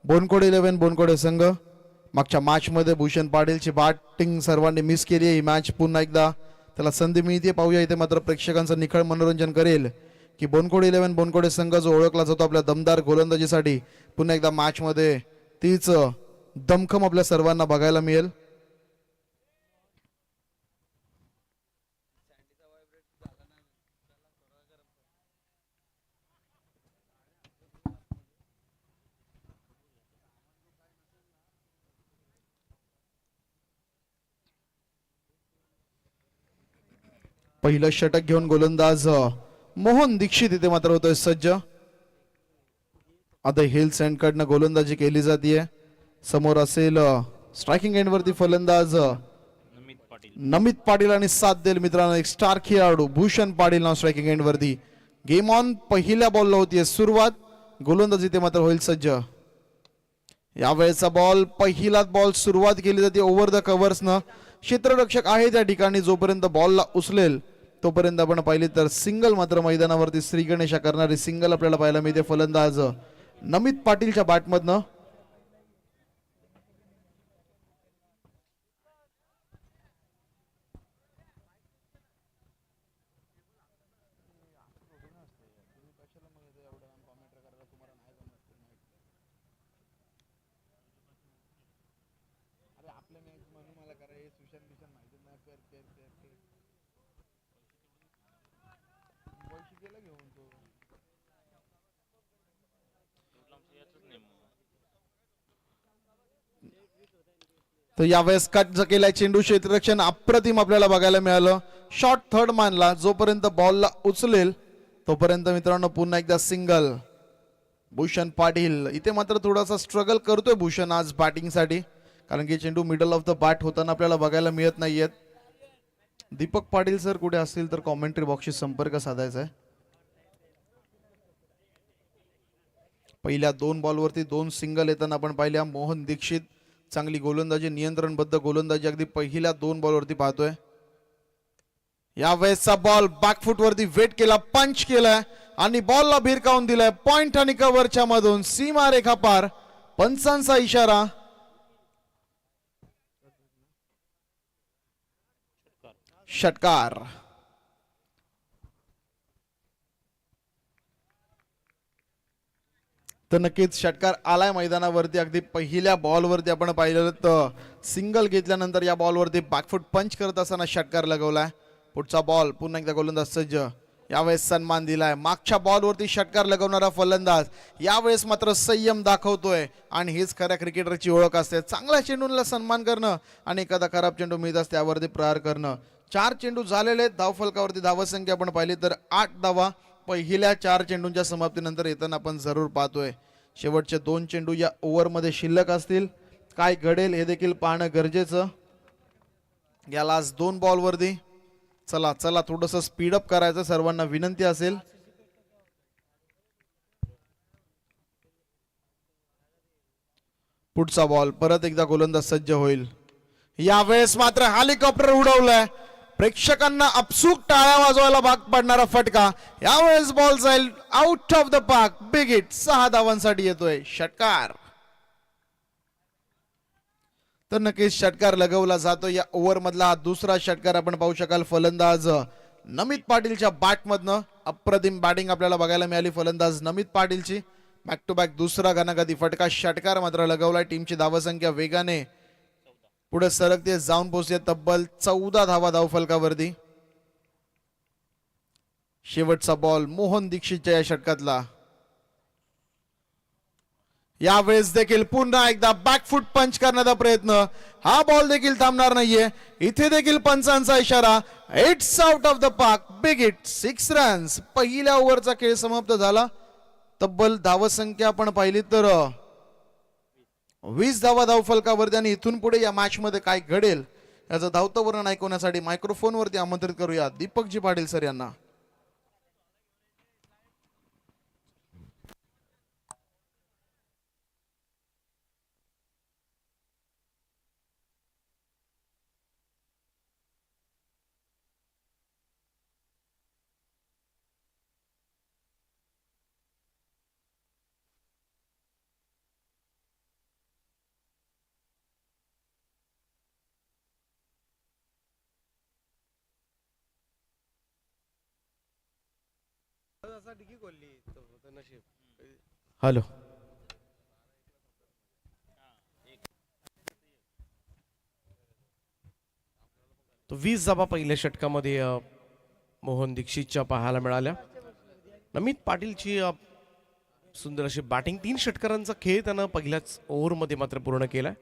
बोनकोडे 11 बोनकोडे संघ. मागच्या मॅचमध्ये भूषण पाटीलची बॅटिंग सर्वांनी मिस केली आहे. ही मॅच पुन्हा एकदा त्याला संधी मिळते. पाहूया इथे मात्र प्रेक्षकांचं निखळ मनोरंजन करेल की बोनकोडे 11 बोनकोडे संघ जो ओळखला जातो आपल्या दमदार गोलंदाजीसाठी पुन्हा एकदा मॅचमध्ये तीच दमखम आपल्या सर्वांना बघायला मिळेल. पहिलं षटक घेऊन गोलंदाज मोहन दीक्षित इथे मात्र होतोय सज्ज. आता हिल्स एंड कडनं गोलंदाजी केली जाते. समोर असेल स्ट्रायकिंग एंड वरती फलंदाज नमित पाटील आणि साथ देईल मित्रांनो एक स्टार खेळाडू भूषण पाटील नाव स्ट्रायकिंग एंड वरती. गेम ऑन पहिल्या बॉलला होतीये सुरुवात. गोलंदाजी इथे मात्र होईल सज्ज. यावेळेचा बॉल पहिलाच बॉल सुरुवात केली जाते ओव्हर द कव्हर्सनं. क्षेत्ररक्षक आहे त्या ठिकाणी जोपर्यंत बॉलला उचलेल तोपर्यंत आपण पाहिली तर सिंगल मात्र मैदानावरती श्री गणेशा करणारी सिंगल आपल्याला पाहायला मिळते फलंदाज नमित पाटीलच्या बॅटमधनं. तर यावेळेस कट केलाय चेंडू. क्षेत्ररक्षण अप्रतिम आपल्याला बघायला मिळालं. शॉर्ट थर्ड मानला. जोपर्यंत बॉलला उचलेल तोपर्यंत मित्रांनो पुन्हा एकदा सिंगल भूषण पाटील. इथे मात्र थोडासा स्ट्रगल करतोय भूषण आज बॅटिंगसाठी कारण की चेंडू मिडल ऑफ द बॅट होताना आपल्याला बघायला मिळत नाहीयेत. दीपक पाटील सर कुठे असतील तर कॉमेंट्री बॉक्सशी संपर्क साधायचा आहे. पहिल्या 2 बॉलवरती 2 सिंगल येताना आपण पाहिल्या. मोहन दीक्षित चांगली गोलंदाजी नियंत्रणबद्ध गोलंदाजी अगदी पहिल्या 2 बॉलवरती पाहतोय. यावेळेसचा बॉल बॅकफुट वरती वेट केला पंच केलाय आणि बॉलला भिरकावून दिलाय. पॉइंट आणि कव्हरच्या मधून सीमा रेखा पार. पंचांचा इशारा. षटकार. तर नक्कीच षटकार आलाय मैदानावरती. अगदी पहिल्या बॉलवरती आपण पाहिलं तर सिंगल घेतल्यानंतर या बॉलवरती बॅकफुट पंच करत असताना षटकार लगवलाय. पुढचा बॉल पुन्हा एकदा गोलंदाज सज्ज. यावेळेस सन्मान दिलाय. मागच्या बॉलवरती षटकार लगवणारा फलंदाज यावेळेस मात्र संयम दाखवतोय आणि हीच खऱ्या क्रिकेटरची ओळख असते. चांगल्या चेंडूला सन्मान करणं आणि एखादा खराब चेंडू मिळत असते त्यावरती प्रहार करणं. 4 चेंडू झालेले आहेत. धावफलकावरती धावसंख्या आपण पाहिली तर 8 धावा पहिल्या 4 चेंडूंच्या समाप्तीनंतर येताना आपण जरूर पाहतोय. शेवटचे 2 चेंडू या ओव्हरमध्ये शिल्लक असतील. काय घडेल हे देखील पाहणं गरजेचं. याला आज 2 बॉलवरती चला चला थोडंसं स्पीडअप करायचं सर्वांना विनंती असेल. पुढचा बॉल परत एकदा गोलंदाज सज्ज होईल. यावेळेस मात्र हेलिकॉप्टर उडवलाय. प्रेक्षकांना अपसूक टाळ्या वाजवायला भाग पडणारा फटका. यावेळेस बॉल जाईल out of the park. Big hit. 6 धावांसाठी येतोय षटकार. तर नक्कीच षटकार लगवला जातो. या ओव्हर मधला हा दुसरा षटकार आपण पाहू शकाल फलंदाज नमित पाटीलच्या बॅटमधनं. अप्रतिम बॅटिंग आपल्याला बघायला मिळाली फलंदाज नमित पाटीलची. बॅक टू बॅक दुसरा घनाघाती फटका. षटकार मात्र लगवलाय. टीमची धावसंख्या वेगाने पुढे सरकते जाऊन पोहोचते तब्बल 14 धावा धावफलकावरती. शेवटचा बॉल मोहन दीक्षितच्या या षटकातला. यावेळेस देखील पुन्हा एकदा बॅकफुट पंच करण्याचा प्रयत्न. हा बॉल देखील थांबणार नाहीये. इथे देखील पंचांचा इशारा. It's out of the park. Big hit. 6 runs. पहिल्या ओव्हरचा खेळ समाप्त झाला. तब्बल धावसंख्या आपण पाहिली तर 20 धावा धावफलकावरती आणि इथून पुढे या मॅच मध्ये काय घडेल याचं धावतं वर्णन ऐकवण्यासाठी मायक्रोफोन वरती आमंत्रित करूया दीपकजी पाटील सर यांना. हॅलो. तो 20 धावा पहिल्या षटकामध्ये मोहन दीक्षितच्या पाहायला मिळाल्या. नमित पाटीलची सुंदर अशी बॅटिंग. 3 षटकारांचा खेळ त्यानं पहिल्याच ओव्हरमध्ये मात्र पूर्ण केलाय.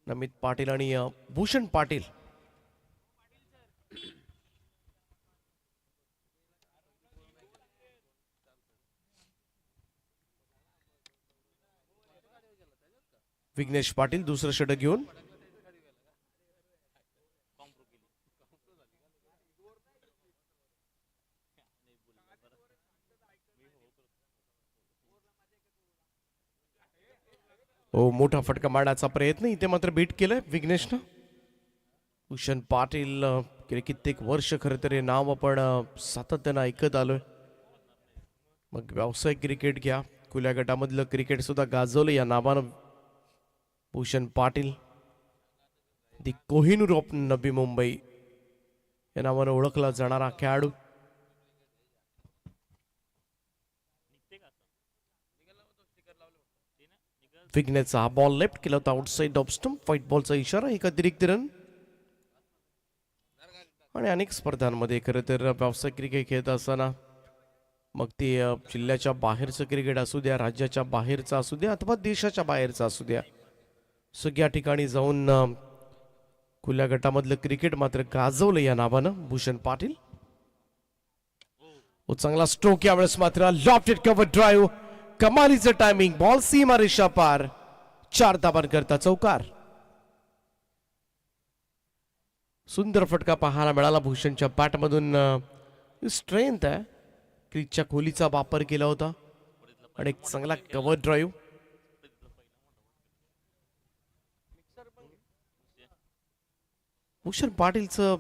नमित पाटील आणि भूषण पाटील. विघ्नेश पाटील दुसरं षटक घेऊन. हो, मोठा फटका मारण्याचा प्रयत्न इथे मात्र बीट केलाय विघ्नेशनं. भूषण पाटील गेले कित्येक वर्ष खरं तर हे नाव आपण सातत्यानं ऐकत आलोय. मग व्यावसायिक क्रिकेट घ्या, खुल्या गटामधलं क्रिकेट सुद्धा गाजवलं या नावानं. भूषण पाटील दी कोहिनूर ऑफ नवी मुंबई या नावानं ओळखला जाणारा खेळाडू. विघ्नेशचा हा बॉल लेफ्ट केला होता आउटसाइड ऑफ स्टंप. व्हाईट बॉलचा इशारा, एक अतिरिक्त रन. आणि अनेक स्पर्धांमध्ये खरं तर व्यावसायिक क्रिकेट खेळत असताना मग ते जिल्ह्याच्या बाहेरचं क्रिकेट असू द्या, राज्याच्या बाहेरचं असू द्या अथवा देशाच्या बाहेरचं असू द्या, सगळ्या ठिकाणी जाऊन खुल्या गटामधलं क्रिकेट मात्र गाजवलं या नावानं भूषण पाटील. चांगला स्ट्रोक यावेळेस मात्र. लॉफ्टेड कव्हर ड्राईव्ह, कमालीचं टायमिंग. बॉल सीमा रेषा पार. 4 धावांकरता चौकार. सुंदर फटका पाहायला मिळाला भूषणच्या बॅटमधून. स्ट्रेंथ आहे, क्रिकच्या खोलीचा वापर केला होता आणि एक चांगला कव्हर ड्राईव्ह. भूषण पाटीलचं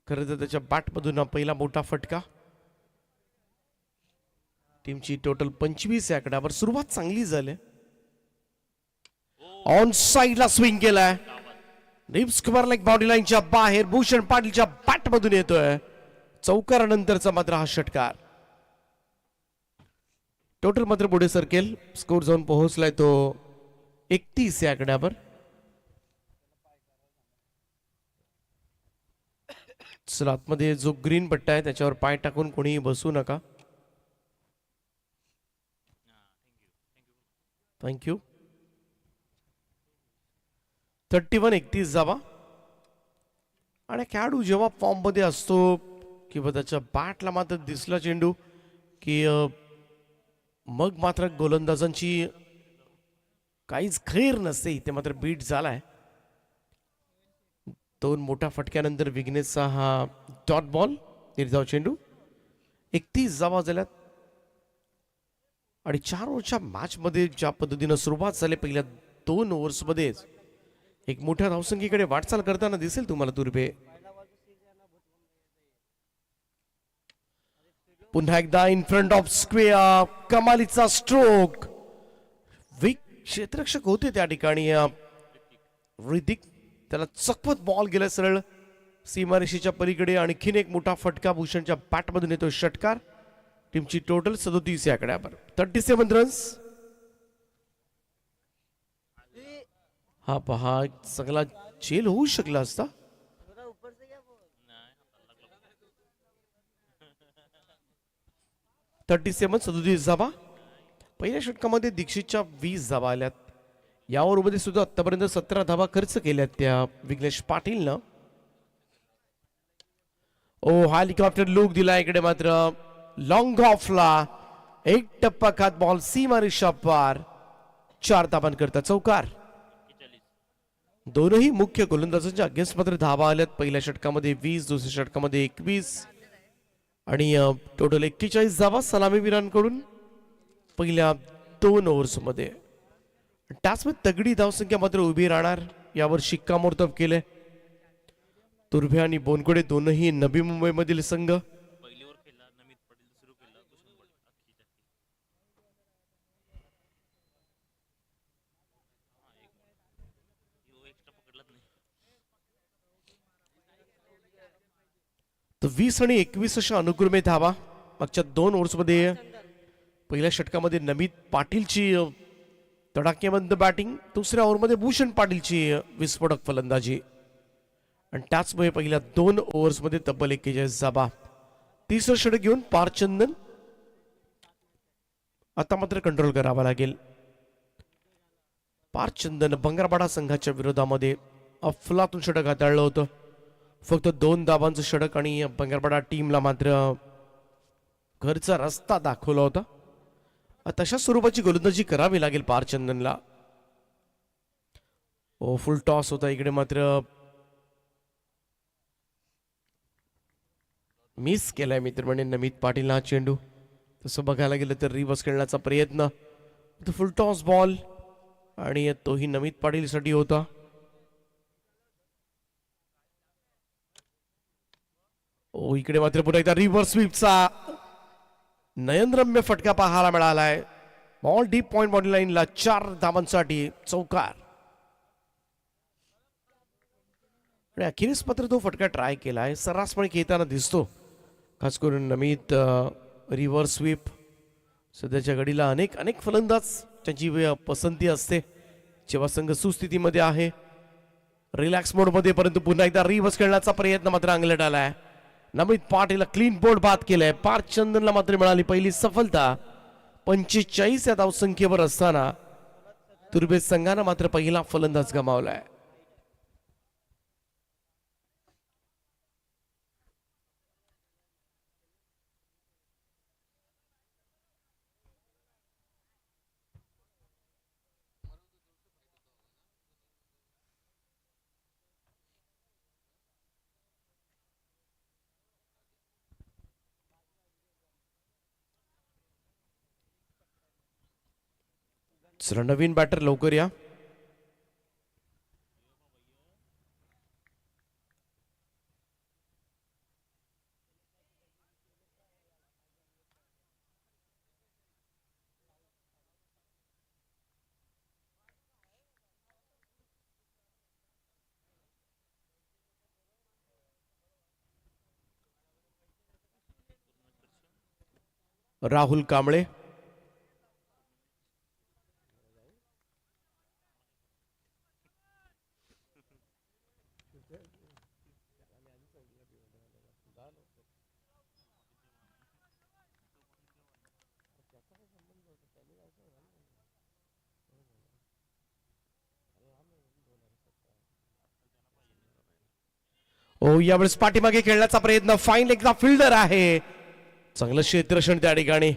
खरं तर त्याच्या बॅटमधून पहिला मोठा फटका. टीमची टोटल 25 या आकड्यावर सुरुवात चांगली झाली. ऑन साइडला स्विंग केलाय. डीप स्क्वेअर लेग बॉडी लाईनच्या बाहेर भूषण पाटीलच्या बॅटमधून येतोय. चौकारानंतरचा मात्र हा षटकार. टोटल मात्र पुढे सरकेल. स्कोर जाऊन पोहोचलाय तो 31 या आकड्यावर. चला आतमध्ये जो ग्रीन पट्टा आहे त्याच्यावर पाय टाकून कोणीही बसू नका. थँक्यू. 31 जावा. आणि खेळाडू जेव्हा फॉर्म मध्ये असतो किंवा त्याच्या बॅटला मात्र दिसला चेंडू की मग मात्र गोलंदाजांची काहीच खैर नसते. इथे मात्र बीट झालाय. 2 मोठ्या फटक्यानंतर विघ्नेशचा हा डॉट बॉल. निर्धाव चेंडू. 31 जावा झाल्यात. आणि 4 ओव्हरच्या मॅच मध्ये ज्या पद्धतीनं सुरुवात झाली पहिल्या 2 ओव्हर्समध्ये एक मोठ्या धावसंख्येकडे वाटचाल करताना दिसेल तुम्हाला तुर्भे. पुन्हा एकदा इन फ्रंट ऑफ स्क्वेअर. कमालीचा स्ट्रोक. विक क्षेत्ररक्षक होते त्या ठिकाणी ऋतिक. त्याला चकवत बॉल गेला सरळ सीमारेषेच्या पलीकडे. आणखीन एक मोठा फटका भूषणच्या बॅटमधून येतो. षटकार. टीमची टोटल 37 या आकड्यावर. 37 रन्स. हा पहा सगळा चेल होऊ शकला असता. सेवन 37 धावा. पहिल्या षटकामध्ये दीक्षितच्या 20 धावा आल्यात. या ओव्हरमध्ये सुद्धा आतापर्यंत 17 धावा खर्च केल्यात त्या विघ्नेश पाटीलनं. ओ हेलिकॉप्टर लुक दिला इकडे मात्र. लॉंग ऑफला एक टप्पा खात बॉल सीमा रेषा पार. 4 धावांकरता चौकार. दोनही मुख्य गोलंदाजांच्या अगेन्स्ट मात्र धावा आल्यात. पहिल्या षटकामध्ये 20, दुसऱ्या षटकामध्ये 21 आणि टोटल 41 धावा सलामीवीरांकडून पहिल्या 2 ओव्हर्समध्ये. त्याचमध्ये तगडी धावसंख्या मात्र उभी राहणार यावर शिक्कामोर्तब केले. तुर्भे आणि बोनकोडे दोनही नवी मुंबईमधील संघ. 20 आणि 21 अशा अनुक्रमे धावा मागच्या 2 ओव्हर्समध्ये. पहिल्या षटकामध्ये नमित पाटीलची तडाखेबंद बॅटिंग, दुसऱ्या ओव्हरमध्ये भूषण पाटीलची विस्फोटक फलंदाजी आणि त्याचमुळे पहिल्या 2 ओव्हर्समध्ये तब्बल 41 धावा. तिसरं षटक घेऊन पारचंदन आता मात्र कंट्रोल करावा लागेल. पारचंदन बंगारपाडा संघाच्या विरोधामध्ये अफलातून षटक हाताळलं होतं. फक्त 2 धावांचं षटक आणि बंगारपाडा टीमला मात्र घरचा रस्ता दाखवला होता. तशा स्वरूपाची गोलंदाजी करावी लागेल पारचंदनला. फुल टॉस होता इकडे, मात्र मिस केलाय मित्र म्हणजे नमित पाटील हा चेंडू. तसं बघायला गेलं तर रिव्हर्स खेळण्याचा प्रयत्न, फुल टॉस बॉल आणि तोही नमित पाटीलसाठी होता. इकडे मात्र पुन्हा एकदा रिव्हर्स स्वीपचा नयनरम्य फटका पाहायला मिळालाय. बॉल डीप पॉइंट बॉडी लाईनला 4 धावांसाठी चौकार. अखेरीस मात्र तो फटका ट्राय केलाय, सर्रासपणे खेळताना दिसतो. खास करून नमित रिव्हर्स स्वीप. सध्याच्या घडीला अनेक फलंदाज त्यांची पसंती असते जेव्हा संघ सुस्थितीमध्ये आहे, रिलॅक्स मोडमध्ये. परंतु पुन्हा एकदा रिव्हर्स खेळण्याचा प्रयत्न मात्र अंगलट आलाय. नमित पाटील क्लीन बोर्ड बाद केलाय. पारचंदनला मात्र मिळाली पहिली सफलता. 45 या धावसंख्येवर असताना तुर्भे संघानं मात्र पहिला फलंदाज गमावलाय. चला नवीन बॅटर लवकर या. राहुल कांबळे, यावेळेस पाठीमागे खेळण्याचा प्रयत्न. फाईन एकदा फिल्डर आहे. चांगलं क्षेत्ररक्षण त्या ठिकाणी,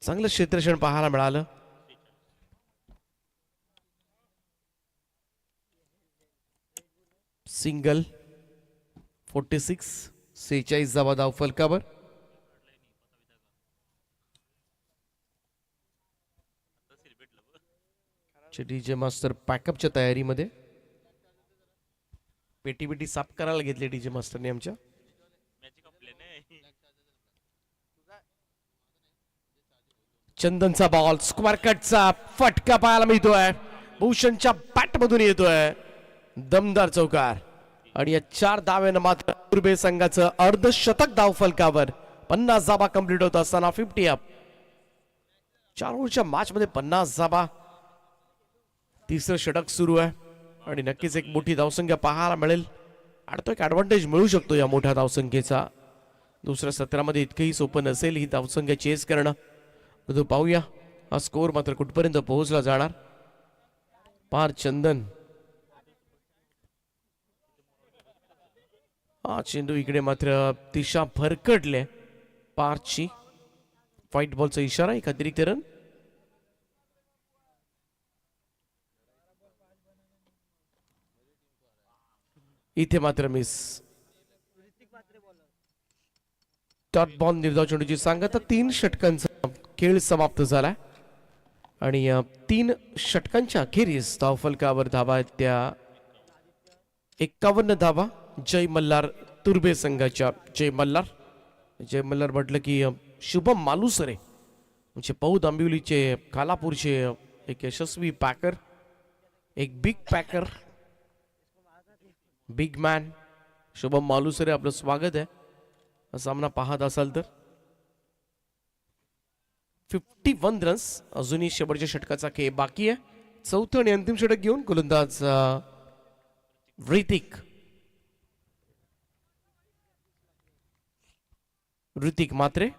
चांगलं क्षेत्ररक्षण पाहायला मिळालं. सिंगल 46 धावा धाव फलकावर. DJ master पॅकअपच्या तयारीमध्ये. पेटी साफ करायला घेतली डीजे मास्टरने आमच्या. चंदनचा बॉल, स्क्वेअर कटचा फटका पाहायला मिळतोय. भूषणच्या बॅट मधून येतोय दमदार चौकार. आणि या 4 धाव्यानं मात्र तुर्भे संघाचं अर्धशतक धाव फलकावर. 50 धावा कंप्लीट होत असताना 50 अप. 4 ओव्हरच्या मॅच मध्ये 50 धावा. तिसरं षटक सुरू आहे आणि नक्कीच एक मोठी धावसंख्या पाहायला मिळेल. आणि तो एक ऍडव्हान्टेज मिळू शकतो या मोठ्या धावसंख्येचा. दुसऱ्या सत्रामध्ये इतकंही सोपं नसेल ही धावसंख्या चेस करणं. तो पाहूया हा स्कोर मात्र कुठपर्यंत पोहोचला जाणार. पारचंदन हा चेंडू इकडे मात्र दिशा भरकटले पारची. व्हाईट बॉलचा इशारा, एक अतिरिक्त रन. इथे मात्र मिस. डॉट बॉल निर्धाव चेंडूची सांगता. 3 षटकांचा खेळ समाप्त झाला आणि 3 षटकांच्या अखेरीस धावफलकावर धावा आहेत त्या 51 धावा. जय मल्हार तुर्भे संघाच्या. जय मल्हार म्हटलं की शुभम मालुसरे म्हणजे पौद आंबिवलीचे, कालापूरचे एक यशस्वी पॅकर, एक big Packer, big man Shubham Malusare आपलं स्वागत आहे. हा सामना पाहत असाल तर 51 रन्स अजूनही शेवटच्या षटकाचा खेळ बाकी आहे. चौथं आणि अंतिम षटक घेऊन गोलंदाज ऋतिक मात्रे.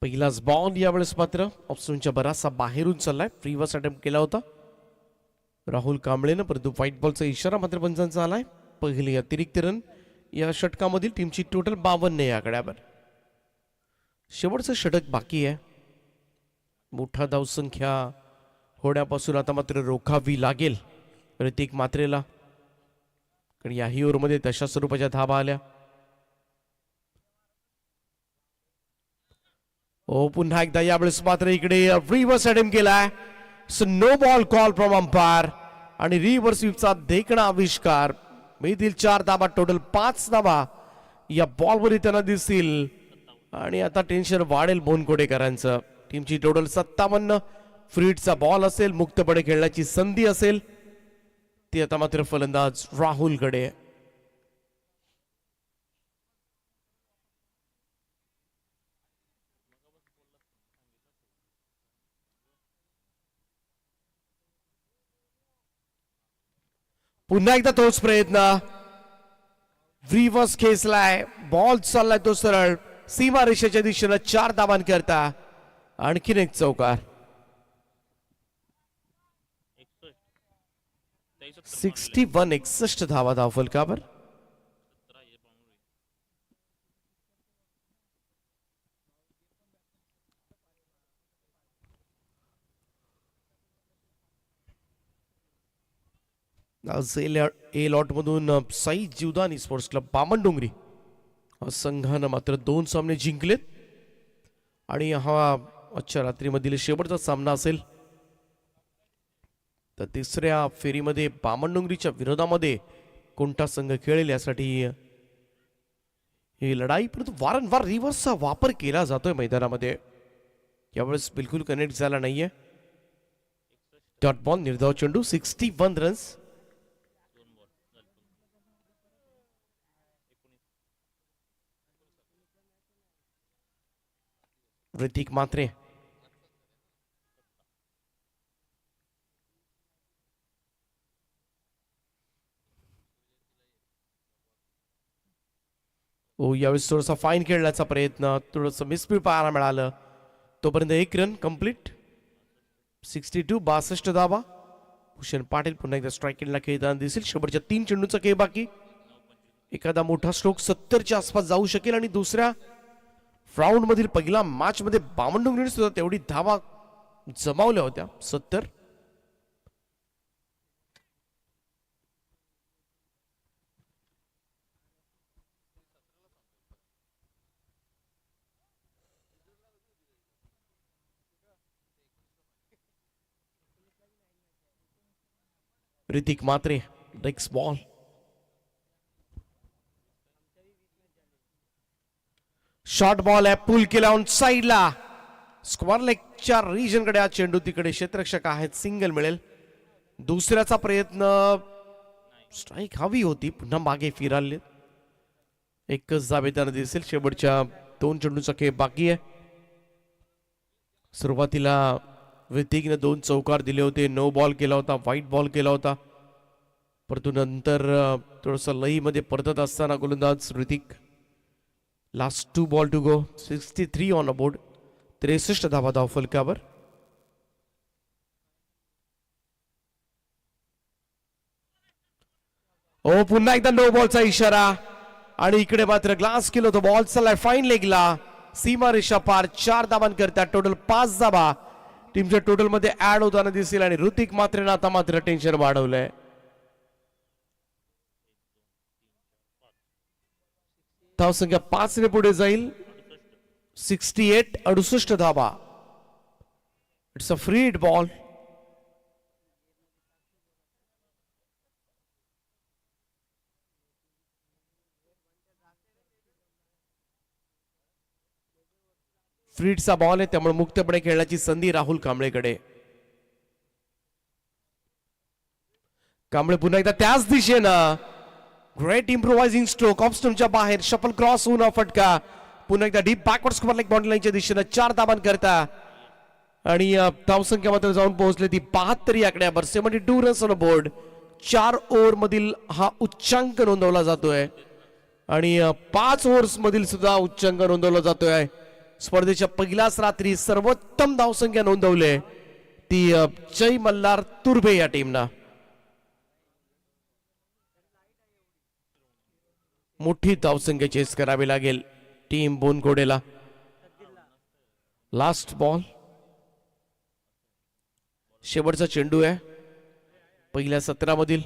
पहिलाच बॉल यावेळेस मात्र ऑप्शनच्या बराचसा बाहेरून चाललाय. फ्रीवर्स अटेम्प्ट केला होता राहुल कांबळेनं, परंतु व्हाईट बॉलचा इशारा मात्र पंचांचा आलाय. पहिली अतिरिक्त रन या षटकामधील टीमची टोटल 52 या आकड्यावर. शेवटचं षटक बाकी आहे. मोठा धावसंख्या होण्यापासून आता मात्र रोखावी लागेल ऋतिक मात्रेला, कारण याही ओव्हरमध्ये तशा स्वरूपाच्या धावा आल्या. पुन्हा एकदा यावेळेस मात्र इकडे रिव्हर्स अटेम्प्ट केलाय. So no ball call from umpire आणि रिव्हर्स स्वीपचा देखणा आविष्कार. मिळतील 4 धावा, टोटल 5 धावा या बॉलवर त्यांना दिसतील आणि आता टेन्शन वाढेल बोनकोडेकरांचं. टीमची टोटल 57. फ्रीडचा बॉल असेल, मुक्तपणे खेळण्याची संधी असेल, ती आता मात्र फलंदाज राहुलकडे. पुन्हा एकदा तोच प्रयत्न. रिव्हर्स खेचलाय, बॉल चाललाय तो सरळ सीमा रेषेच्या दिशेनं 4 धावांकरता. आणखीन एक चौकार. 61 धावा धावफलकावर. ए लॉट मधून साई जीवदानी स्पोर्ट्स क्लब बामणडोंगरी संघानं मात्र 2 सामने जिंकलेत आणि हा आजच्या रात्रीमधील शेवटचा सामना असेल. तर तिसऱ्या फेरीमध्ये बामणडोंगरीच्या विरोधामध्ये कोणता संघ खेळेल यासाठी ही लढाई. परंतु वारंवार रिव्हर्सचा वापर केला जातोय मैदानामध्ये, यावेळेस बिलकुल कनेक्ट झाला नाहीये. डॉट बॉल, निर्धाव चेंडू. 61 रन्स. ऋतिक मात्रे. यावेळेस थोडासा फाईन खेळण्याचा प्रयत्न, थोडंसं मिसफील्ड पाहायला मिळालं. तोपर्यंत 1 रन कंप्लीट. 62 धावा. भूषण पाटील पुन्हा एकदा स्ट्राईक एंडला खेळताना दिसेल. शेवटच्या 3 चेंडूचा खेळ बाकी. एखादा मोठा स्ट्रोक 70च्या आसपास जाऊ शकेल आणि दुसऱ्या राऊंड मधील पहिला मॅच मध्ये बामणडोंगरीने सुद्धा तेवढी धावा जमावल्या होत्या, 70. ऋतिक मात्रे, नेक्स्ट बॉल. शॉर्ट बॉल आहे, पुल केला ऑन साइडला. स्क्वेअर लेगच्या रिजन कडे हा चेंडू, तिकडे क्षेत्ररक्षक आहेत, सिंगल मिळेल. दुसऱ्याचा प्रयत्न, स्ट्राईक हवी होती, पुन्हा मागे फिराले. एकच जावेदार दिसेल. शेवटच्या 2 चेंडूचा खेळ बाकी आहे. सुरुवातीला ऋतिकने 2 चौकार दिले होते, नो बॉल केला होता, व्हाईट बॉल केला होता. परंतु नंतर थोडस लई मध्ये परतत असताना गोलंदाज Hrithik. Last 2 ball to go. 63 on a board. 63 धावा धावफलकावर. पुन्हा एकदा नो बॉलचा इशारा आणि इकडे मात्र ग्लास केलं होतं. बॉल चाललाय फाईन लेगला, सीमा रेषा पार. 4 धावांकरता टोटल 5 धावा टीमच्या टोटल मध्ये ऍड होताना दिसेल आणि ऋतिक मात्र आता मात्र टेन्शन वाढवलंय. धावसंख्या 5 ने पुढे जाईल. 68 धावा. It's a free hit ball. फ्रीडचा बॉल आहे त्यामुळे मुक्तपणे खेळण्याची संधी राहुल कांबळेकडे. कांबळे पुन्हा एकदा त्याच दिशेनं. Great improvising stroke. ऑफ स्टंपच्या बाहेर शफल क्रॉस होऊन फटका. पुन्हा एकदा deep backward square leg boundary लाईनच्या दिशेनं 4 धावां करता आणि धावसंख्या मात्र जाऊन पोहोचली ती 72 या आकड्यावर. 72 रन्स ऑन बोर्ड. 4 ओव्हर मधील हा उच्चांक नोंदवला जातोय आणि 5 ओव्हर्स मधील सुद्धा उच्चांक नोंदवला जातोय. स्पर्धेच्या पहिल्याच रात्री सर्वोत्तम धावसंख्या नोंदवले ती जय मल्हार तुर्भे या टीमनं. मोठी धावसंख्या चेस करावी लागेल टीम बोनकोडेला. Last ball. शेवटचा चेंडू आहे पहिल्या 17 मधील.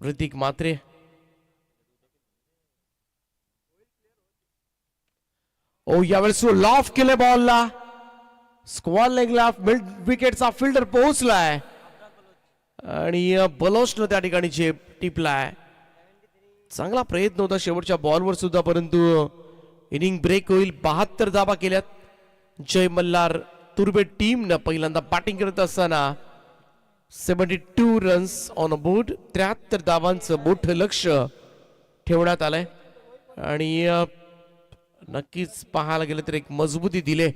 ऋतिक मात्रे. ओ यावेळेस लॉफ केले बॉलला. स्क्वॉल लेगला मिड विकेटचा फिल्डर पोहोचलाय आणि बलोचनं त्या ठिकाणी झेप टिपलाय. चांगला प्रयत्न होता शेवटच्या बॉलवर सुद्धा परंतु इनिंग ब्रेक होईल. 72 धावा केल्यात जय मल्हार तुर्बे टीमनं पहिल्यांदा बॅटिंग करत असताना. 72 रन्स ऑन अ बोर्ड. 73 धावांचं मोठं लक्ष ठेवण्यात आलंय आणि नक्कीच पाहायला गेलं तर एक मजबूती दिले.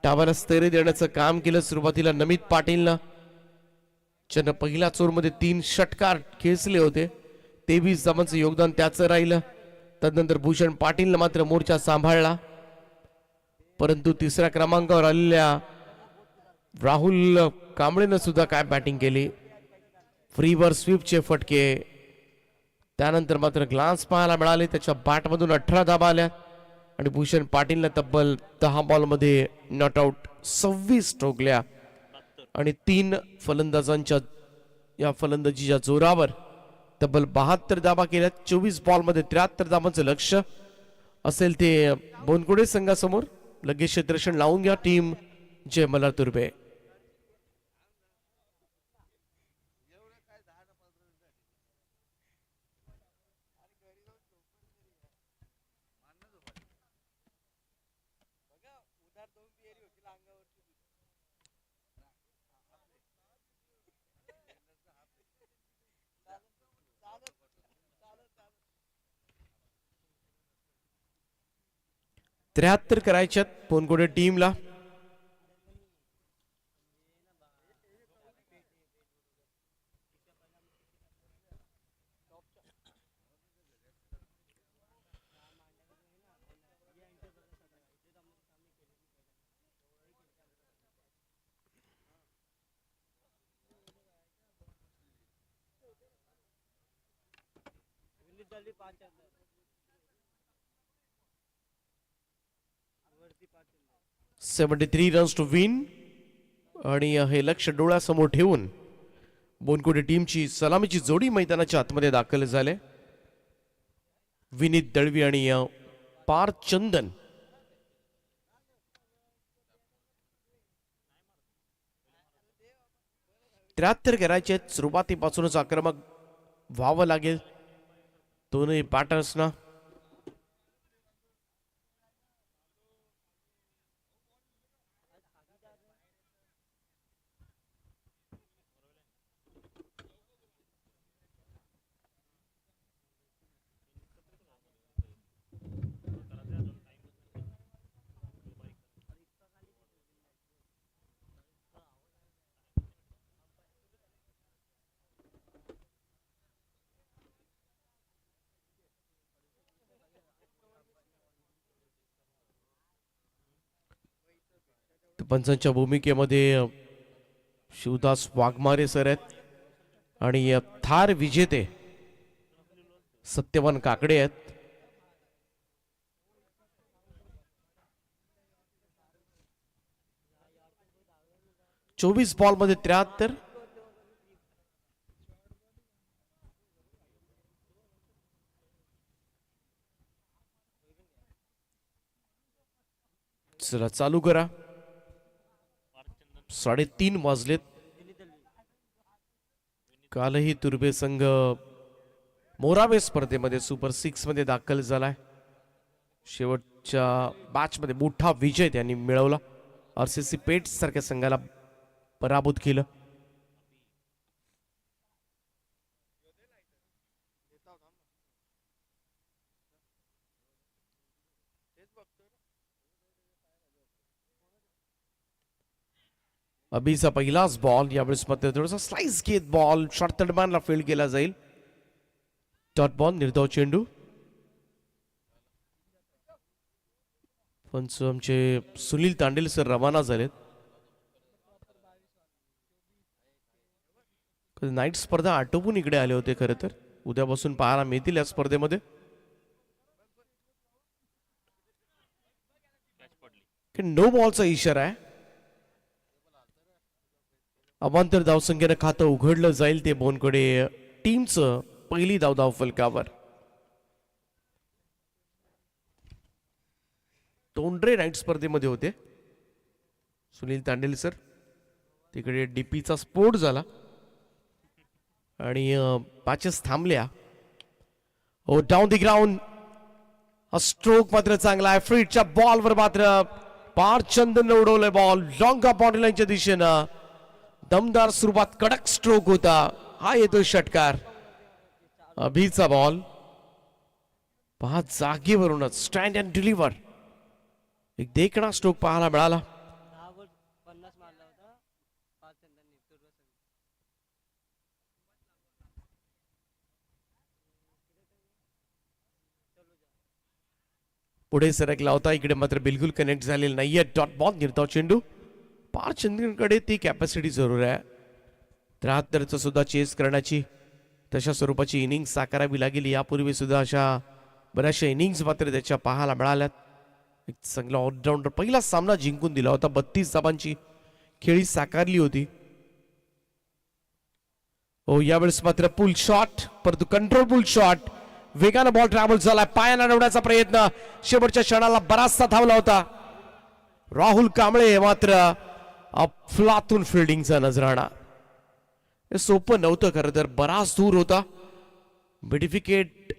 डावाला स्थैर्य देण्याचं काम केलं सुरुवातीला नमित पाटीलनं, ज्यानं पहिल्या चोरमध्ये 3 षटकार खेचले होते. 23 धावांचं योगदान त्याचं राहिलं. तदनंतर भूषण पाटीलनं मात्र मोर्चा सांभाळला परंतु तिसऱ्या क्रमांकावर आलेल्या राहुल कांबळेनं सुद्धा काय बॅटिंग केली. फ्रीवर स्वीपचे फटके. त्यानंतर मात्र ग्लान्स पाहायला मिळाले. त्याच्या बॅटमधून 18 धावा आल्या आणि भूषण पाटीलनं तब्बल 10 बॉलमध्ये नॉट आउट 26 ठोकल्या आणि 3 फलंदाजांच्या या फलंदाजीच्या जोरावर तब्बल 72 धावा केल्या. 24 बॉलमध्ये 73 धावांचं लक्ष असेल ते बोनकुडे संघासमोर. लगेच क्षेत्ररक्षण लावून घ्या टीम जय मल्हार तुर्बे. त्र्याहत्तर करायच्यात पोनकोडे टीमला. $73 रन्स टू विन आणि हे लक्ष डोळ्यासमोर ठेवून बोनकोडे टीमची सलामीची जोडी मैदानाच्या आतमध्ये दाखल झाले. विनीत दळवी आणि पार चंदन. त्र्याहत्तर करायचे. सुरुवातीपासूनच आक्रमक व्हावं लागेल दोन्ही बॅटर्सना. पंचांच्या भूमिकेमध्ये शिवदास वाघमारे सर आहेत आणि थार विजेते सत्यवान काकडे आहेत. चोवीस बॉल मध्ये 73. चला चालू करा. 3:30 वाजलेत. कालही तुर्बे संघ मोरावे स्पर्धेमध्ये सुपर 6 मध्ये दाखल झालाय. शेवटच्या मॅच मध्ये मोठा विजय त्यांनी मिळवला. आरसीसी पेट सारख्या संघाला पराभूत केलं. अभिचा पहिलाच बॉल. यावेळेस मात्र थोडासा स्लाइस घेत बॉल शॉर्ट थर्डमॅनला फील्ड केला जाईल. डॉट बॉल, निर्धाव चेंडू. पंच आमचे सुनील तांडेल सर रवाना झालेत. नाईट स्पर्धा आटोपून इकडे आले होते. खरं तर उद्यापासून पाहायला मिळतील या स्पर्धेमध्ये. नो बॉलचा इशारा आहे. अवांतर धावसंख्येनं खातं उघडलं जाईल ते बोनकडे. टीमचं पहिली धाव फलकावर. तोंडरे नाईट स्पर्धेमध्ये होते सुनील तांडेल सर. तिकडे डीपीचा स्फोट झाला आणि मॅचेस थांबल्या. ओ डाऊन दी ग्राउंड. स्ट्रोक मात्र चांगला आहे. फ्रीडच्या बॉलवर मात्र पार चंदन उडवलंय बॉल लॉंग बाउंड्री लाईनच्या दिशेनं. दमदार सुरुवात, कडक स्ट्रोक होता. हा येतोय षटकार. अभिचा बॉल. 5 जागेवरूनच स्टँड अँड डिलिव्हर. एक देखणा स्ट्रोक पाहायला मिळाला. पुढे सरकला होता. इकडे मात्र बिलकुल कनेक्ट झालेला नाहीये. डॉट बॉल, निर्धाव चेंडू. पार चंद्रकडे ती कॅपॅसिटी जरूर आहे. 73चं सुद्धा चेस करण्याची तशा स्वरूपाची इनिंग साकारावी लागेल. यापूर्वी सुद्धा अशा बऱ्याचशा इनिंग्स मात्र त्याच्या पाहायला मिळाल्यात. एक चांगला ऑलराऊंडर. पहिला सामना जिंकून दिला होता. 32 धावांची खेळी साकारली होती. हो यावेळेस मात्र पुल शॉट, परंतु कंट्रोल पुल शॉट. वेगानं बॉल ट्रॅव्हल झाला. पायानं अडवण्याचा प्रयत्न. शेवटच्या क्षणाला बराचसा धावला होता. राहुल कांबळे मात्र अफलातून फिल्डिंगचा नजराणा. हे सोपं नव्हतं खरं तर. बराच दूर होता. मिडविकेट,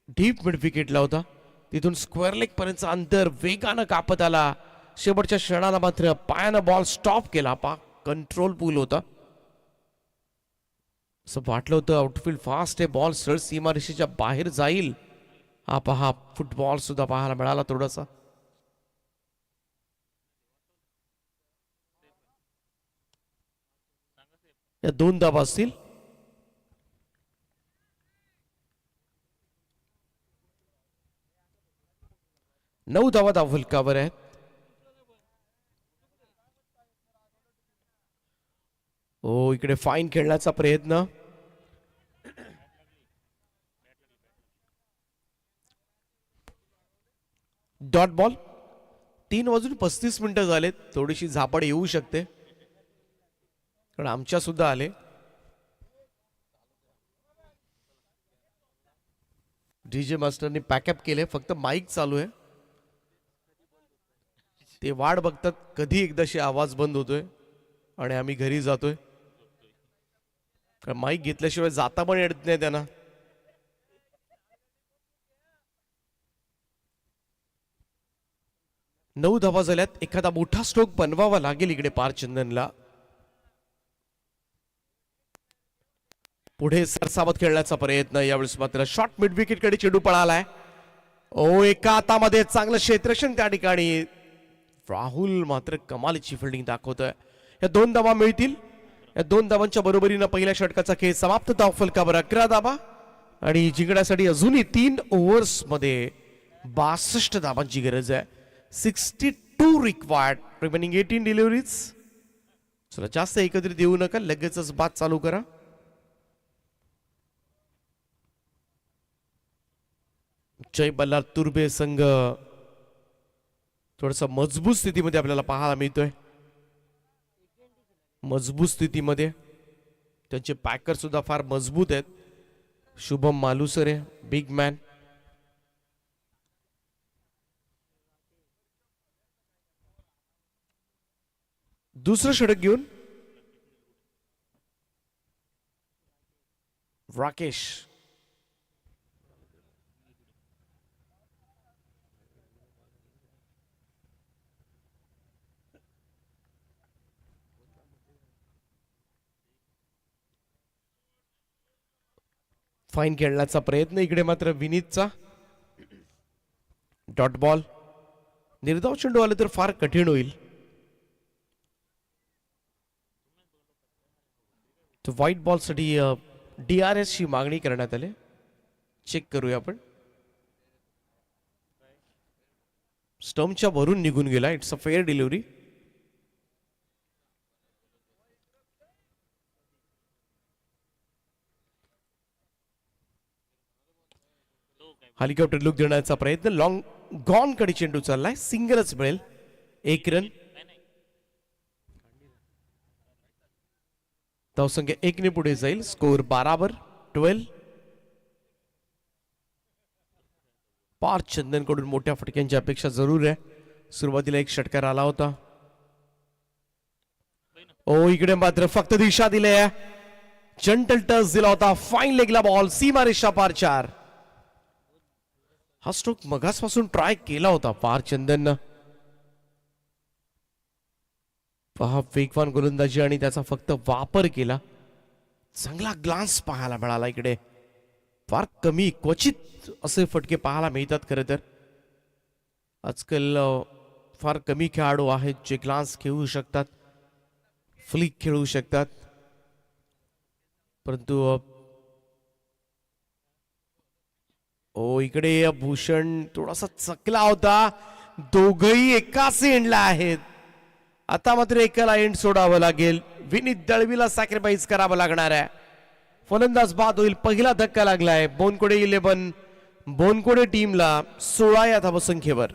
डीप मिडविकेटला होता. तिथून स्क्वेअर लेग पर्यंत अंतर वेगानं कापत आला. शेवटच्या क्षणाला मात्र पायानं बॉल स्टॉप केला. कंट्रोल पूल होता. असं वाटलं होतं आउटफील्ड फास्ट आहे. बॉल सरळ सीमारेषेच्या बाहेर जाईल. हा पहा फुटबॉल सुद्धा पाहायला मिळाला थोडासा. या 2 धावा असतील. नऊ धावा फलकावर आहेत. हो इकडे फाईन खेळण्याचा प्रयत्न. Dot ball. 3:35 झालेत. थोडीशी झापड येऊ शकते कारण आमच्या सुद्धा आले. डीजे मास्टरने पॅकअप केले. फक्त माईक चालू आहे. ते वाट बघतात कधी एकदाशी आवाज बंद होतोय आणि आम्ही घरी जातोय. कारण माईक घेतल्याशिवाय जाता पण येत नाही त्यांना. नऊ धावा झाल्यात. एखादा मोठा स्ट्रोक बनवावा लागेल इकडे पारचंदनला. पुढे सरसावत खेळण्याचा प्रयत्न. यावेळेस मात्र शॉर्ट मिड विकेट कडे चेंडू पळालाय. ओ एका हातामध्ये चांगलं क्षेत्ररक्षण त्या ठिकाणी. राहुल मात्र कमालीची फिल्डिंग दाखवतोय. या 2 धावा मिळतील. या 2 धावांच्या बरोबरीनं पहिल्या षटकाचा खेळ समाप्त. धाव फलकावर 11 धावा आणि जिंकण्यासाठी अजूनही 3 ओव्हर्स मध्ये 62 धावांची गरज आहे. 62 रिक्वायर्ड. Remaining 18 deliveries. चला जास्त एकत्रित देऊ नका. लगेचच बाद चालू करा. जय बल्लार तुर्बे संघ थोडासा मजबूत स्थितीमध्ये आपल्याला पाहायला मिळतोय. मजबूत स्थितीमध्ये त्यांचे पॅकर सुद्धा फार मजबूत आहेत. Shubham Malusare big man. दुसरं षटक घेऊन राकेश. फाईन खेळण्याचा प्रयत्न इकडे मात्र विनीतचा. Dot ball. निर्धाव चेंडू आले तर फार कठीण होईल. तो व्हाईट बॉल साठी DRS ची मागणी करण्यात आली. चेक करूया आपण. स्टंपच्या वरून निघून गेला. It's a fair delivery. Helicopter look देण्याचा प्रयत्न. लॉंग गॉन कडे चेंडू चाललाय. सिंगलच मिळेल. 1 रन. धावसंख्या 1 ने पुढे जाईल. स्कोर 12 पार्थ चंदन कडून मोठ्या फटक्यांची अपेक्षा जरूर आहे. सुरुवातीला एक षटकार आला होता. ओ इकडे मात्र फक्त दिशा दिली आहे. जंटल टच दिला होता. Fine लेगला ball. सीमा रेषा पार 4. हा स्ट्रोक मगासपासून ट्राय केला होता पार्थ चंदन. पहा वेगवान गोलंदाजी आणि त्याचा फक्त वापर केला. चांगला ग्लान्स पाहायला मिळाला इकडे. फार कमी क्वचित असे फटके पाहायला मिळतात. खरं तर आजकाल फार कमी खेळाडू आहेत जे ग्लान्स खेळू शकतात, फ्लिक खेळू शकतात. परंतु इकडे भूषण थोडासा चकला होता. दोघही एकाच एंडला आहेत. आता मात्र एकाला एंड सोडावं लागेल. विनीत दळवीला सॅक्रिफाईस करावं लागणार आहे. फलंदाज बाद होईल. पहिला धक्का लागलाय बोनकोडे 11 बोनकोडे टीमला 16 या धावसंख्येवर.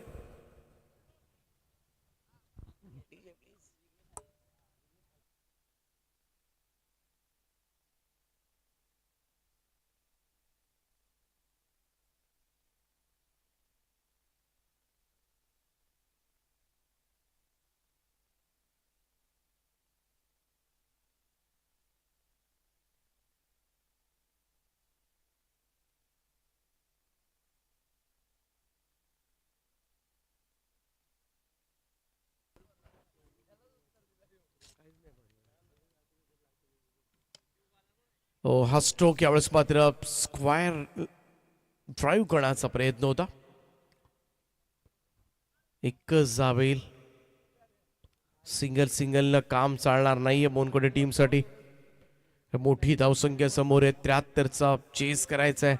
हा स्ट्रोक यावेळेस मात्र स्क्वायर ड्राईव्ह करण्याचा प्रयत्न होता. एकच जावेल. सिंगल काम चालणार नाहीये मोनकोडे टीमसाठी. मोठी धावसंख्या समोर आहे. 73चा चेस करायचा आहे.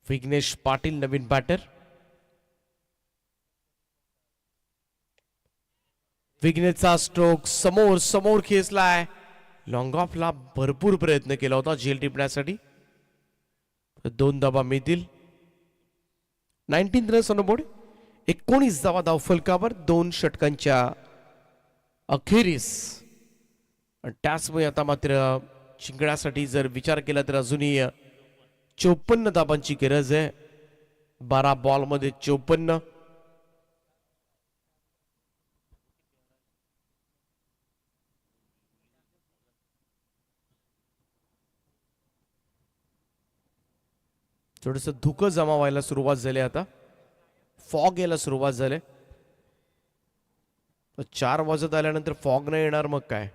विघ्नेश पाटील नवीन बॅटर. विघ्नेशचा स्ट्रोक समोर खेचलाय. लॉंग ऑफला भरपूर प्रयत्न केला होता झेल टिपण्यासाठी. 2 धावा मिळतील. 19 रन्स ऑन बोर्ड. 19 धावा धावफलकावर 2 षटकांच्या अखेरीस. त्याचमुळे आता मात्र जिंकण्यासाठी जर विचार केला तर अजूनही 54 धाबांची गरज आहे. 12 बॉलमध्ये 54. थोडस धुकं जमा व्हायला सुरुवात झाली. आता फॉग यायला सुरुवात झाली. 4 वाजत आल्यानंतर फॉग नाही येणार मग काय.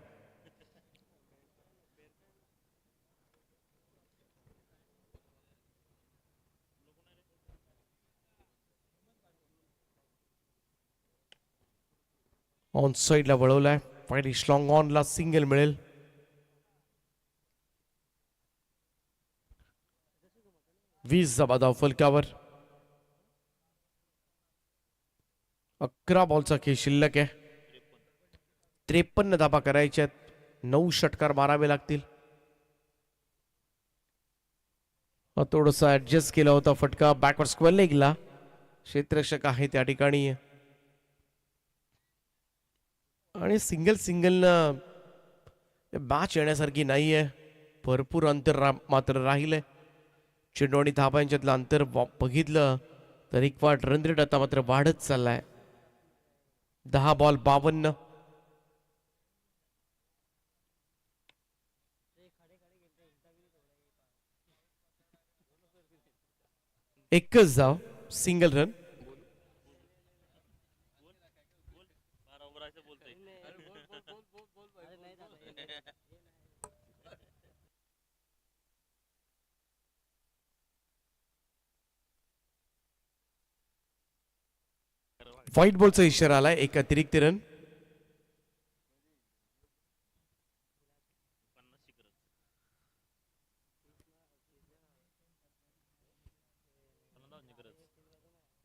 ऑन साइडला वळवलाय. फायनली लॉंग ऑनला सिंगल मिळेल. वीस धावा धावफलकावर. 11 बॉलचा खेळ शिल्लक आहे. 53 धाबा करायच्यात. 9 षटकार मारावे लागतील. थोडसा ऍडजस्ट केला होता फटका. Backward square लेगला. क्षेत्ररक्षक आहे त्या ठिकाणी. आणि सिंगल मॅच येण्यासारखी नाहीये. भरपूर अंतर मात्र राहिलंय. चेंडू आणि धाबा यांच्यातलं अंतर बघितलं तर एक वाट रन रेट आता मात्र वाढत चाललाय. 10 बॉल 52. एकच धाव, सिंगल रन. व्हाईट बॉलचा इशारा आलाय, एक अतिरिक्त रन.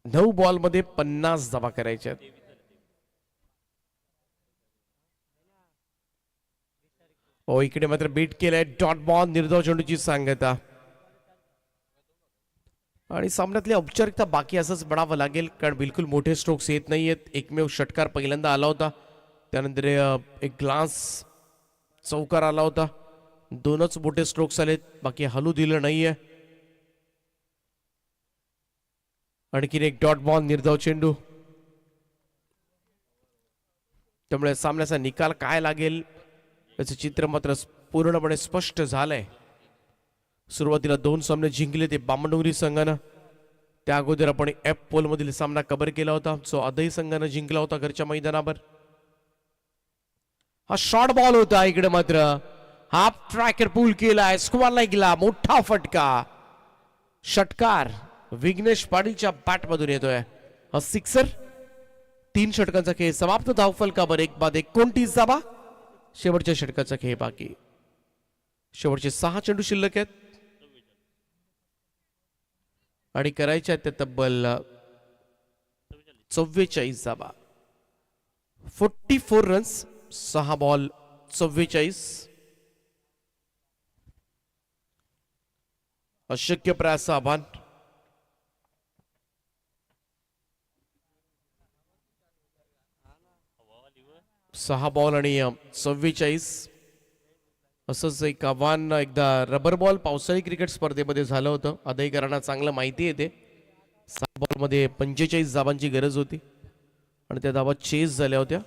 नऊ बॉल मध्ये 50 धावा करायच्या. हो, इकडे मात्र बीट केलंय. डॉट बॉल, निर्धाव चेंडूची सांगता. आणि सामन्यातली औपचारिकता बाकी असंच बनावं लागेल, कारण बिलकुल मोठे स्ट्रोक्स येत नाहीयेत. एकमेव षटकार पहिल्यांदा आला होता, त्यानंतर एक ग्लास चौकार आला होता. दोनच मोठे स्ट्रोक्स आलेत, बाकी हलू दिलं नाहीये. आणखीन एक डॉट बॉल, निर्धाव चेंडू. त्यामुळे सामन्याचा निकाल काय लागेल याचं चित्र मात्र पूर्णपणे स्पष्ट झालंय. सुरुवातीला 2 सामने जिंकले ते बामणडोंगरी संघानं. त्या अगोदर आपण एफ पोल मधील सामना कव्हर केला होता, जो आदही संघानं जिंकला होता घरच्या मैदानावर. हा शॉर्ट बॉल होता. इकडे मात्र हाफ ट्रॅकर पूल केलाय, स्क्वेअर लेगला मोठा फटका. षटकार विघ्नेश पाटीलच्या बॅट मधून येतोय. हा सिक्सर. 3 षटकांचा खेळ समाप्त. धावफलकावर 1 बाद 29 धावा. शेवटच्या षटकाचा खेळ बाकी. शेवटचे 6 चेंडू शिल्लक आहेत आणि करायच्या आहेत त्या तब्बल 44 धावा. 44 रन्स, 6 बॉल 44. अशक्य प्रयास आव्हान. सहा बॉल आणि 44. असंच एक आव्हान एकदा रबर बॉल पावसाळी क्रिकेट स्पर्धेमध्ये झालं होतं. आदहीकरांना चांगलं माहिती येते. 6 बॉल मध्ये 45 धावांची गरज होती आणि त्या धावा चेस झाल्या होत्या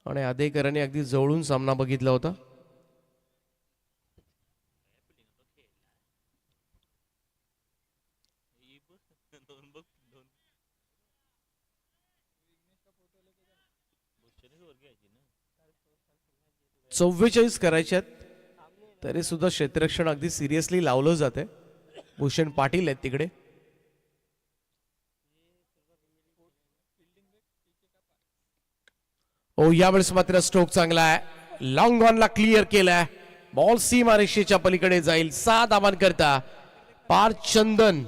आणि आदहीकरांनी अगदी जवळून सामना बघितला होता. चव्वेचाळीस करायच्यात तरी सुद्धा क्षेत्ररक्षण अगदी सिरियसली लावलं जाते. भूषण पाटील आहेत तिकडे. ओ, यावेळेस मात्र स्ट्रोक चांगला आहे. लॉंग ऑनला क्लिअर केलाय. बॉल सीमा रेषेच्या पलीकडे जाईल. 6 धावां करता पार्थ चंदन.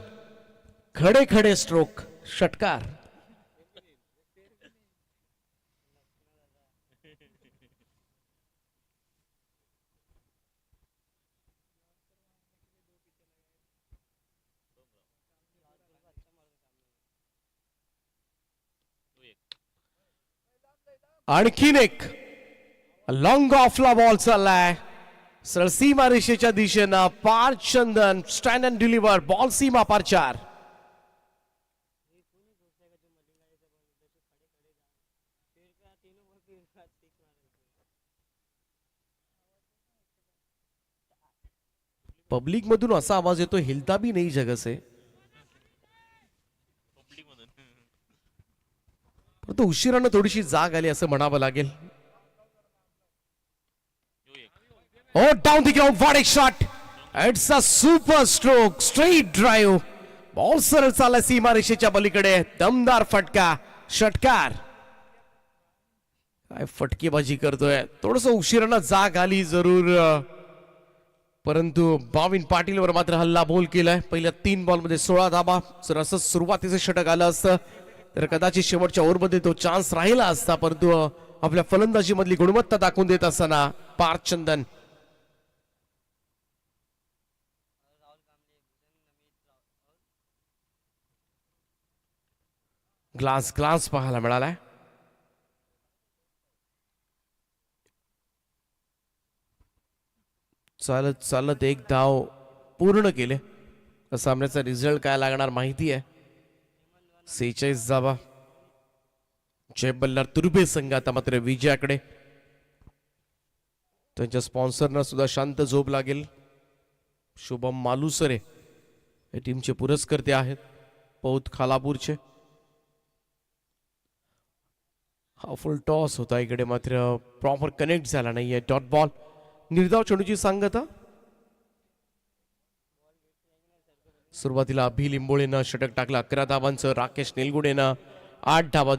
खडे खडे स्ट्रोक, षटकार. आणखीन एक लॉंग ऑफला बॉल चाललाय सरळ सीमा रेषेच्या दिशेनं. पार्थ चंदन स्टँड अँड डिलिव्हर. बॉल सीमा पार 4. पब्लिक मधून असा आवाज येतो, हिलता भी नाही जग से. परंतु उशिरानं थोडीशी जाग आली असं म्हणावं लागेल. Oh, down the ground, what a shot. It's a super stroke, straight drive. Ball सरळ चालला सीमा रेषेच्या पलीकडे. दमदार फटका, षटकार. काय फटकेबाजी करतोय. थोडस उशिरानं जाग आली जरूर, परंतु बावीन पाटीलवर मात्र हल्ला बोल केलाय. पहिल्या 3 बॉल मध्ये 16 धाबा. जर असं सुरुवातीचं षटक आलं असतं तर कदाचित शेवटच्या ओव्हरमध्ये तो चान्स राहिला असता, परंतु आपल्या फलंदाजी मधली गुणवत्ता दाखवून देत असताना पार्थ चंदन. ग्लास पाहायला मिळालाय. चालत चालत 1 धाव पूर्ण केले. सामन्याचा रिझल्ट काय लागणार माहिती आहे. 46 धावा. जय बल्लार तुर्बे संघ आता मात्र विजयाकडे. त्यांच्या स्पॉन्सरना सुद्धा शांत झोप लागेल. शुभम मालुसरे हे टीमचे पुरस्कर्ते आहेत, पौत खालापूरचे. हा फुल टॉस होता, इकडे मात्र प्रॉपर कनेक्ट झाला नाहीये. Dot ball. निर्धाव चेंडूची सांगता. सुरुवातीला अभि लिंबोळेनं षटक टाकलं 11 धावांचं. राकेश निलगुडेनं 8 धावा दिल्या.